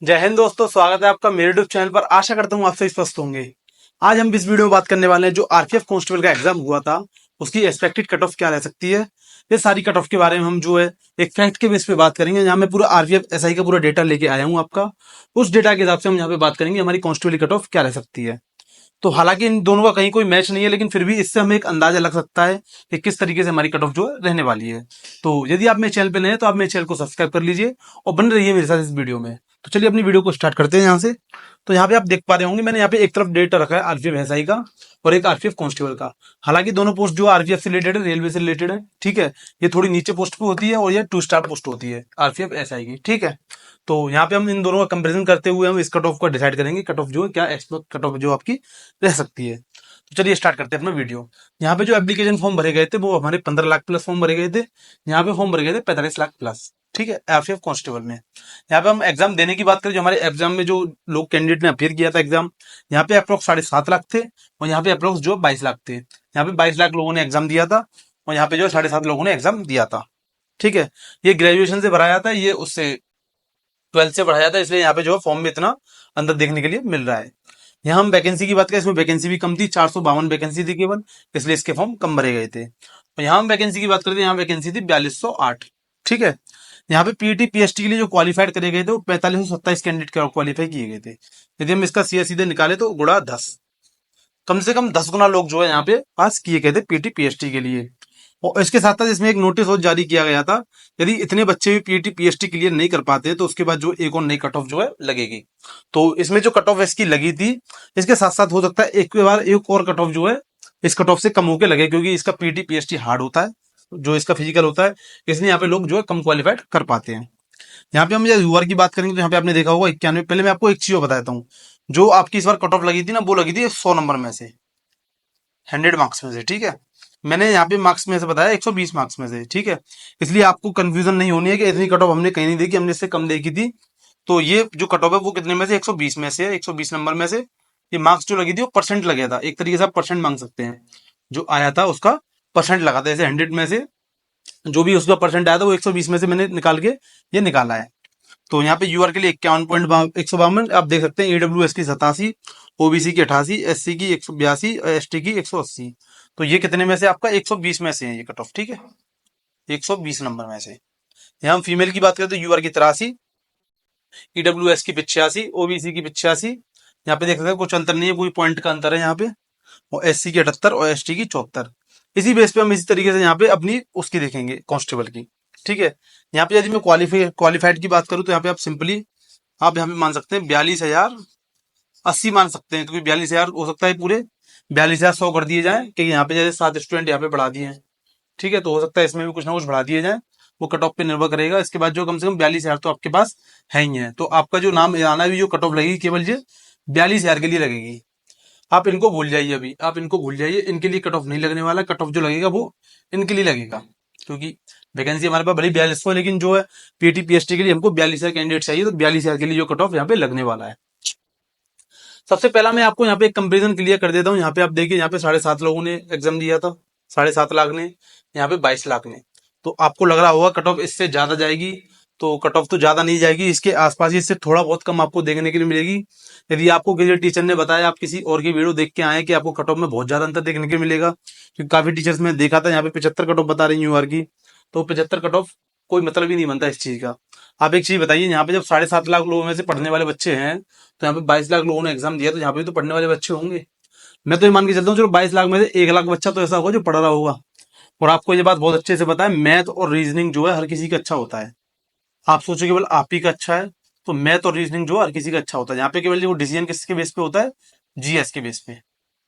जय हिंद दोस्तों, स्वागत है आपका मेरे यूट्यूब चैनल पर। आशा करता हूँ आप सभी स्वस्थ होंगे। आज हम इस वीडियो में बात करने वाले हैं जो आरपीएफ कांस्टेबल का एग्जाम हुआ था, उसकी एक्सपेक्टेड कट ऑफ क्या रह सकती है। ये सारी कट ऑफ के बारे में हम जो है एक फैक्ट के बेस पे बात करेंगे। यहाँ मैं पूरा आरपीएफ एसआई का पूरा डेटा लेके आया हूँ आपका। उस डेटा के हिसाब से हम यहाँ पे बात करेंगे हमारी कांस्टेबल की कट ऑफ क्या रह सकती है। तो हालांकि इन दोनों का कहीं कोई मैच नहीं है, लेकिन फिर भी इससे हमें एक अंदाजा लग सकता है कि किस तरीके से हमारी कट ऑफ जो है रहने वाली है। तो यदि आप मेरे चैनल पे नए हैं तो आप मेरे चैनल को सब्सक्राइब कर लीजिए और बने रहिए मेरे साथ इस वीडियो में। तो चलिए अपनी वीडियो को स्टार्ट करते हैं यहाँ से। तो यहाँ पे आप देख पा रहे होंगे, मैंने यहाँ पे एक तरफ डेटा रखा है आरपीएफ एसआई का और एक आरपीएफ कांस्टेबल का। हालांकि दोनों पोस्ट जो आरपीएफ से रिलेटेड है, रेलवे से रिलेटेड है, ठीक है। ये थोड़ी नीचे पोस्ट पे होती है और ये 2 स्टार पोस्ट होती है आरपीएफ एसआई की, ठीक है। तो यहाँ पे हम इन दोनों का कंपेरिजन करते हुए हम इस कट ऑफ को डिसाइड करेंगे, कट ऑफ जो है क्या एक्सपेक्ट कट ऑफ जो आपकी रह सकती है। तो चलिए स्टार्ट करते हैं अपना वीडियो। यहाँ पे जो एप्लीकेशन फॉर्म भरे गए थे वो हमारे 15 लाख प्लस फॉर्म भरे गए थे। यहाँ पे फॉर्म भरे गए थे 45 लाख प्लस, ठीक है, आरपीएफ कांस्टेबल में। यहाँ पे हम एग्जाम देने की बात करें, जो हमारे एग्जाम में जो लोग कैंडिडेट ने अपियर किया था एग्जाम, यहाँ पे अप्रोक्स 7.5 लाख थे और यहाँ पे अप्रोक्स जो 22 लाख थे। यहाँ पे 22 लाख लोगों ने एग्जाम दिया था और यहाँ पे जो 7.5 लोगों ने एग्जाम दिया था, ठीक है। ये ग्रेजुएशन से भरा जाता है, ये उससे 12th से बढ़ाया था, इसलिए यहाँ पे जो है फॉर्म में इतना अंदर देखने के लिए मिल रहा है। यहाँ हम वैकेंसी की बात करें, इसमें वैकेंसी भी कम थी, 452 वैकेंसी थी केवल, इसलिए इसके फॉर्म कम भरे गए थे। और यहाँ हम वैकेंसी की बात करते हैं, यहाँ वैकेंसी थी 4208, ठीक है। यहाँ पे पीटी पीएसटी के लिए जो क्वालिफाइड करे गए थे वो 4527 कैंडिडेट क्वालिफाई किए गए थे। यदि हम इसका सीधे निकाले तो गुणा 10, कम से कम 10 गुना लोग जो है यहाँ पे पास किए गए थे पीटी पीएसटी के लिए। और इसके साथ साथ इसमें एक नोटिस और जारी किया गया था, यदि इतने बच्चे भी पीटी पीएचडी क्लियर नहीं कर पाते तो उसके बाद जो एक और नई कट ऑफ जो है लगेगी। तो इसमें जो कट ऑफ इसकी लगी थी, इसके साथ साथ हो सकता है एक बार एक और कट ऑफ जो है इस कट ऑफ से कम होके लगे, क्योंकि इसका पीटी पीएचडी हार्ड होता है, जो इसका फिजिकल होता है, इसलिए यहाँ पे लोग जो है कम क्वालिफाइड कर पाते हैं। यहाँ पे हम यूआर की बात करेंगे तो यहाँ पे आपने देखा होगा 91। पहले मैं आपको एक चीज बता देता हूँ, जो आपकी इस बार कट ऑफ लगी थी ना, वो लगी थी 100 नंबर में से, 100 मार्क्स में से, ठीक है। मैंने यहाँ पे मार्क्स में से बताया 120 मार्क्स में से, ठीक है। इसलिए आपको कंफ्यूजन नहीं होनी है कि इतनी कट ऑफ हमने कहीं नहीं देखी, हमने इससे कम देखी थी। तो ये जो कट ऑफ है वो कितने में से 120 में से है, 120 नंबर में से। ये मार्क्स जो लगी थी वो परसेंट लगा था, एक तरीके से आप परसेंट मांग सकते हैं। जो आया था उसका परसेंट लगा था, जैसे 100 में से जो भी उसका परसेंट आया था वो 120 में से मैंने निकाल के ये निकाला है। तो यहाँ पे यूआर के लिए 51.152 आप देख सकते हैं, ईडब्ल्यूएस की 87, ओबीसी की 88, एससी की 182 और एसटी की 180। तो ये कितने में से आपका 120 में से है ये कट ऑफ, ठीक है, 120 नंबर में से। यहाँ हम फीमेल की बात करें तो यूआर की 83, ईडब्ल्यूएस की 85, ओबीसी की 85। यहाँ पे देख सकते हैं कुछ अंतर नहीं है, कोई पॉइंट का अंतर है यहाँ पे। और एससी की 78 और एसटी की 74। इसी बेस पे हम इसी तरीके से यहाँ पे अपनी उसकी देखेंगे कांस्टेबल की, ठीक है। यहाँ पे यदि मैं क्वालिफाइड की बात करूँ तो यहाँ पे आप सिंपली आप यहाँ पे मान सकते हैं 42,080 मान सकते हैं, क्योंकि 42,000 हो सकता है पूरे 42,100 कर दिए जाए, क्योंकि यहाँ पे जैसे 7 स्टूडेंट यहाँ पे बढ़ा दिए हैं, ठीक है। तो हो सकता है इसमें भी कुछ ना कुछ बढ़ा दिए जाए, वो कट ऑफ पे निर्भर करेगा। इसके बाद जो कम से कम 42,000 तो आपके पास है ही है। तो आपका जो नाम आना भी जो कट ऑफ लगेगी केवल ये 42,000 के लिए लगेगी। आप इनको भूल जाइए, अभी आप इनको भूल जाइए, इनके लिए कट ऑफ नहीं लगने वाला। कट ऑफ जो लगेगा वो इनके लिए लगेगा, क्योंकि वैकेंसी हमारे पास भले 4200 है, लेकिन जो है पीटी पीएचडी के लिए हमको 42,000 कैंडिडेट चाहिए, तो 42,000 के लिए जो कट ऑफ यहाँ पे लगने वाला है। सबसे पहला मैं आपको यहाँ पे एक कंपेरिजन क्लियर कर देता हूँ। यहाँ पे आप देखिए, यहाँ पे 7.5 लोगों ने एग्जाम दिया था, 7.5 लाख ने, यहाँ पे 22 लाख ने। तो आपको लग रहा होगा कट ऑफ इससे ज्यादा जाएगी, तो कट ऑफ तो ज्यादा नहीं जाएगी, इसके आसपास ही इससे थोड़ा बहुत कम आपको देखने के लिए मिलेगी। यदि आपको किसी टीचर ने बताया, आप किसी और की वीडियो देख के आए कि आपको कट ऑफ में बहुत ज्यादा अंतर देखने के लिए मिलेगा, क्योंकि काफी टीचर्स में देखा था यहाँ पे 75 कट ऑफ बता रही यूआर की, तो 75 कट ऑफ कोई मतलब ही नहीं बनता इस चीज का। आप एक चीज बताइए, यहाँ पे जब 7.5 लाख लोगों में से पढ़ने वाले बच्चे हैं, तो यहाँ पे 22 लाख लोगों ने एग्जाम दिया, तो यहाँ पे भी तो पढ़ने वाले बच्चे होंगे। मैं तो ये मान के चलता हूँ चलो 22 लाख में से 1 लाख बच्चा तो ऐसा होगा जो पढ़ रहा होगा। और आपको ये बात बहुत अच्छे से पता है, मैथ और रीजनिंग जो है हर किसी का अच्छा होता है। आप सोचो केवल आप ही का अच्छा है, तो मैथ और रीजनिंग जो हर किसी का अच्छा होता है। यहाँ पे केवल जो डिसीजन किसके बेस पे होता है, जीएस के बेस पे,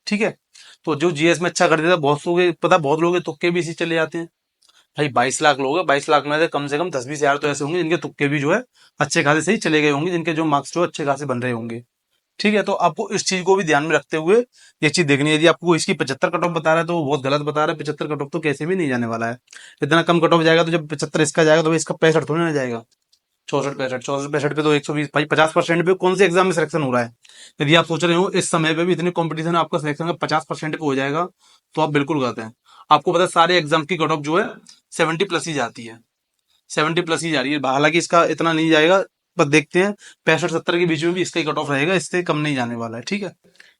ठीक है। तो जो जीएस में अच्छा कर देता है, बहुत लोग पता, बहुत लोग तुक्के भी इसी चले जाते हैं। भाई 22 लाख लोग हैं, 22 लाख में से कम 10-20 हजार तो ऐसे होंगे जिनके तुक्के भी जो है अच्छे खासे सही चले गए होंगे, जिनके जो मार्क्स जो अच्छे खासे बन रहे होंगे, ठीक है। तो आपको इस चीज को भी ध्यान में रखते हुए ये चीज देखनी है। यदि आपको इसकी 75 कट ऑफ बता रहा है तो वो बहुत गलत बता रहा है। 75 कट ऑफ तो कैसे भी नहीं जाने वाला है, इतना कम कट ऑफ जाएगा। तो जब 75 इसका जाएगा तो इसका 65 थोड़ी ना जाएगा, 64 65 पे तो 120, भाई 50% पे कौन से एग्जाम में सिलेक्शन हो रहा है। यदि आप सोच रहे हो इस समय पे भी इतनी कंपटीशन है, आपका सिलेक्शन का 50% पे हो जाएगा, तो आप बिल्कुल गलत हैं। आपको पता है सारे एग्जाम की कट ऑफ जो है 70 प्लस ही जाती है, 70 प्लस ही जा रही है। हालांकि इसका इतना नहीं जाएगा, पर देखते हैं 65-70 के बीच में भी इसका कट ऑफ रहेगा, इससे कम नहीं जाने वाला है। ठीक है,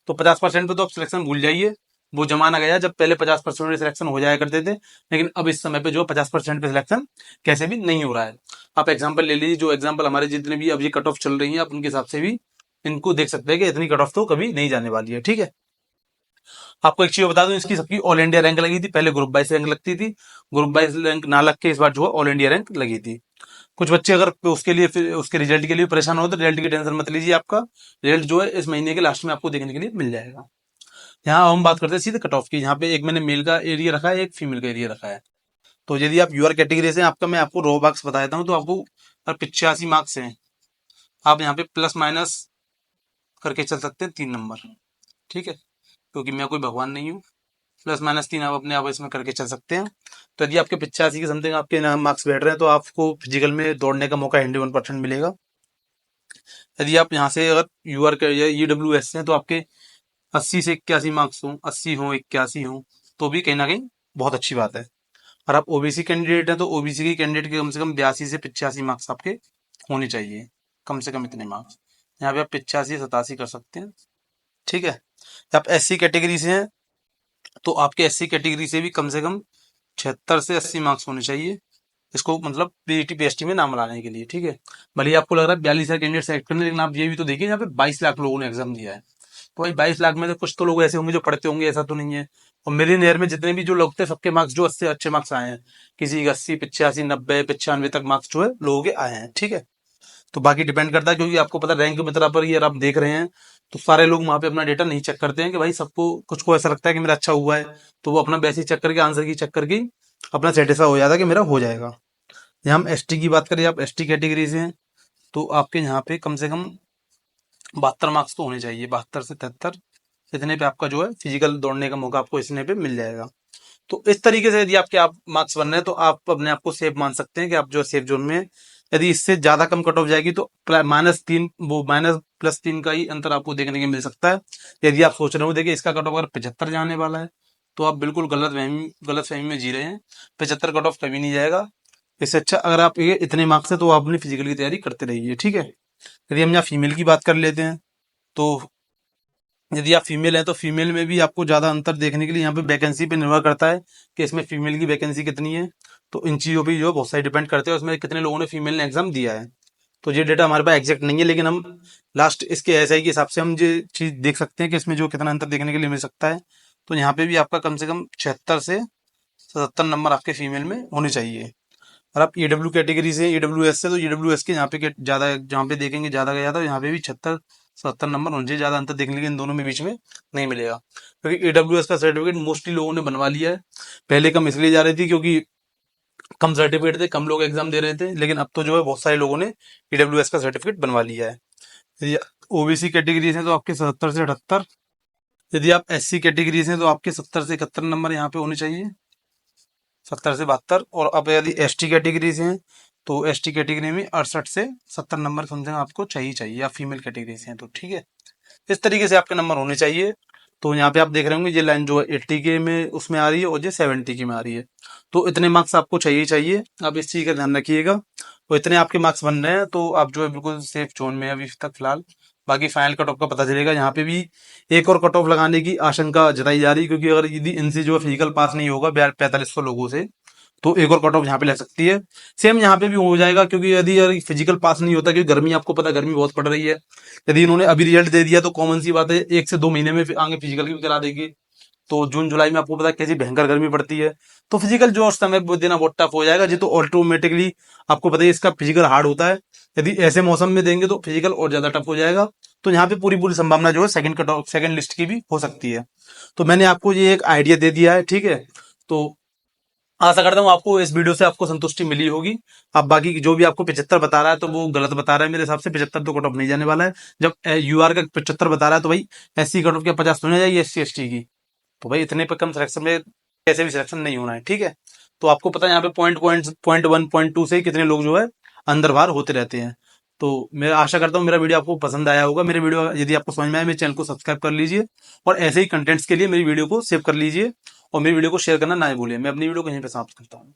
तो 50% पे तो आप सिलेक्शन भूल जाइए। वो जमाना गया जब पहले 50% पे सिलेक्शन हो जाया करते थे, लेकिन अब इस समय पे जो 50% पे सिलेक्शन कैसे भी नहीं हो रहा है। आप एग्जाम्पल ले लीजिए, जो एग्जाम्पल हमारे जितने भी अब ये कट ऑफ चल रही है, आप उनके हिसाब से भी इनको देख सकते हैं कि इतनी कट ऑफ तो कभी नहीं जाने वाली है। ठीक है, आपको एक चीज बता दूं, इसकी सबकी ऑल इंडिया रैंक लगी थी, पहले ग्रुप वाइज रैंक लगती थी, ग्रुप वाइज रैंक ना लग के इस बार जो है ऑल इंडिया रैंक लगी थी। कुछ बच्चे अगर उसके लिए फिर उसके रिजल्ट के लिए परेशान हो तो रिजल्ट की टेंशन मत लीजिए, आपका रिजल्ट जो है इस महीने के लास्ट में आपको देखने के लिए मिल जाएगा। यहाँ हम बात करते हैं सीधे कट ऑफ की। यहाँ पे एक मैंने मेल का एरिया रखा है, एक फीमेल का एरिया रखा है। तो यदि आप यूआर कैटेगरी से आपका मैं आपको रो मार्क्स बता देता हूँ, तो आपको 85 मार्क्स हैं, आप यहाँ पे प्लस माइनस करके चल सकते हैं 3 नंबर। ठीक है, क्योंकि मैं कोई भगवान नहीं हूँ, +- 3 आप अपने आप इसमें करके चल सकते हैं। तो यदि आपके 85 के समथिंग आपके मार्क्स बैठ रहे हैं, तो आपको फिजिकल में दौड़ने का मौका 101% मिलेगा। यदि आप यहाँ से अगर यूआर के या ईडब्ल्यूएस से हैं, तो आपके 80 से 81 मार्क्स हों, 80 हों, 81 हों, तो भी कहीं ना कहीं बहुत अच्छी बात है। और आप ओबीसी कैंडिडेट हैं, तो ओबीसी की कैंडिडेट के कम से कम 82 से 85 मार्क्स आपके होने चाहिए, कम से कम इतने मार्क्स। यहाँ पे आप 85-87 कर सकते हैं। ठीक है, आप एससी कैटेगरी से हैं, तो आपके एससी कैटेगरी से भी कम से कम 76 से 80 मार्क्स होने चाहिए, इसको मतलब पीईटी पीएसटी में नाम लाने के लिए। ठीक है, भले ही आपको लग रहा है 42 कैंडिडेट सेलेक्ट करने, लेकिन आप ये भी तो देखिए यहाँ पे 22 लाख लोगों ने एग्जाम दिया है। तो भाई 22 लाख में तो कुछ तो लोग ऐसे होंगे जो पढ़ते होंगे, ऐसा तो नहीं है। और मेरे नहर में जितने भी जो लोग थे, सबके मार्क्स जो अच्छे अच्छे मार्क्स आए हैं, किसी के 80, 85, 90, 95 तक मार्क्स जो है लोगों के आए हैं। ठीक है, तो बाकी डिपेंड करता है, क्योंकि आपको पता रैंक में पर ये आप देख रहे हैं, तो सारे लोग वहां पे अपना डेटा नहीं चेक करते हैं कि भाई सबको कुछ को ऐसा लगता है कि मेरा अच्छा हुआ है, तो वो अपना वैसे ही चेक करके आंसर की चेक करके अपना सेटिस्फाई हो जाता है कि मेरा हो जाएगा। यहाँ हम एसटी की बात करें, आप एसटी कैटेगरी से हैं, तो आपके यहाँ पे कम से कम 72 मार्क्स तो होने चाहिए, 72 से 73, इतने पे आपका जो है फिजिकल दौड़ने का मौका आपको इतने पे मिल जाएगा। तो इस तरीके से यदि आपके आप मार्क्स बन रहे हैं, तो आप अपने आप को सेफ मान सकते हैं कि आप जो सेफ जोन में हैं। यदि इससे ज्यादा कम कट ऑफ जाएगी, तो -3 वो -+3 का ही अंतर आपको देखने को मिल सकता है। यदि आप सोच रहे हो देखिए इसका कट ऑफ अगर 75 जाने वाला है, तो आप बिल्कुल गलत फहमी में जी रहे हैं। 75 कट ऑफ कभी नहीं जाएगा। इससे अच्छा अगर आप ये इतने मार्क्स है, तो आप अपनी फिजिकल की तैयारी करते रहिए। ठीक है, यदि हम यहाँ फीमेल की बात कर लेते हैं, तो यदि आप फीमेल हैं, तो फीमेल में भी आपको ज्यादा अंतर देखने के लिए यहाँ पे वैकेंसी पे निर्भर करता है कि इसमें फीमेल की वैकेंसी कितनी है। तो इन चीजों पे जो बहुत सारी डिपेंड करते हैं उसमें कितने लोगों ने फीमेल ने एग्जाम दिया है। तो ये डेटा हमारे पास एग्जैक्ट नहीं है, लेकिन हम लास्ट इसके एसआई के हिसाब से हम ये चीज देख सकते हैं कि इसमें जो कितना अंतर देखने के लिए मिल सकता है। तो यहाँ पे भी आपका कम से कम 76 से 77 नंबर आपके फीमेल में होने चाहिए। और आप ईडब्ल्यू कैटेगरी से, ईडब्ल्यूएस से, तो ईडब्ल्यूएस के यहाँ पे ज्यादा जहाँ पे देखेंगे ज्यादा गया था, यहाँ पे भी 76-77 नंबर होने चाहिए। ज्यादा अंतर देखने के लिए इन दोनों में बीच में नहीं मिलेगा, क्योंकि ईडब्ल्यूएस का सर्टिफिकेट मोस्टली लोगों ने बनवा लिया है। पहले कम इसलिए जा रही थी क्योंकि कम सर्टिफिकेट थे, कम लोग एग्जाम दे रहे थे, लेकिन अब तो जो है बहुत सारे लोगों ने ईडब्ल्यूएस का सर्टिफिकेट बनवा लिया है। यदि ओबीसी कैटेगरी से तो आपके 77 से 78, यदि आप एससी कैटेगरी से तो आपके 70 से 71 नंबर यहाँ पे होने चाहिए, 70 से 72। और अब यदि एसटी कैटेगरी से हैं, तो एसटी कैटेगरी में 68 से 70 नंबर समथिंग आपको चाहिए, या फीमेल कैटेगरी से हैं तो। ठीक है, इस तरीके से आपके नंबर होने चाहिए। तो यहाँ पे आप देख रहे होंगे ये लाइन जो है 80 के में उसमें आ रही है, और ये 70 की में आ रही है। तो इतने मार्क्स आपको चाहिए, आप इस चीज का ध्यान रखिएगा। तो इतने आपके मार्क्स बन रहे हैं, तो आप जो है बिल्कुल सेफ जोन में है अभी तक फिलहाल। बाकी फाइनल कट ऑफ का पता चलेगा। यहाँ पे भी एक और कट ऑफ लगाने की आशंका जताई जा रही है, क्योंकि अगर यदि इनसे जो है फिजिकल पास नहीं होगा 4500 लोगों से, तो एक और कट ऑफ यहाँ पे लग सकती है। सेम यहाँ पे भी हो जाएगा, क्योंकि यदि फिजिकल पास नहीं होता, क्योंकि गर्मी आपको पता है गर्मी बहुत पड़ रही है। यदि इन्होंने अभी रिजल्ट दे दिया, तो कॉमन सी बात है 1 से 2 महीने में आगे फिजिकल भी करा देगी। तो जून जुलाई में आपको पता है कैसी भयंकर गर्मी पड़ती है, तो फिजिकल जो उस समय देना बहुत टफ हो जाएगा जी। तो ऑटोमेटिकली आपको पता है इसका फिजिकल हार्ड होता है, यदि ऐसे मौसम में देंगे तो फिजिकल और ज्यादा टफ हो जाएगा। तो यहाँ पे पूरी पूरी संभावना जो है second cut off, second list की भी हो सकती है। तो मैंने आपको ये एक आइडिया दे दिया है। ठीक है, तो आशा करता हूँ आपको इस वीडियो से आपको संतुष्टि मिली होगी। अब बाकी जो भी आपको 75 बता रहा है, तो वो गलत बता रहा है मेरे हिसाब से। 75 तो कट ऑफ नहीं जाने वाला है। जब यूआर का 75 बता रहा है, तो भाई एससी कट ऑफ क्या 50 होने जाएगी एससी एसटी की? तो भाई इतने पे कम सिलेक्शन में कैसे भी सिलेक्शन नहीं होना है। ठीक है, तो आपको पता है यहाँ पे पॉइंट 1 पॉइंट 2 से ही कितने लोग जो है अंदर बाहर होते रहते हैं। तो मैं आशा करता हूँ मेरा वीडियो आपको पसंद आया होगा। मेरे वीडियो यदि आपको समझ में आए, मेरे चैनल को सब्सक्राइब कर लीजिए, और ऐसे ही कंटेंट्स के लिए मेरी वीडियो को सेव कर लीजिए, और मेरी वीडियो को शेयर करना ना भूलिए। मैं अपनी वीडियो को यहीं पे समाप्त करता हूँ।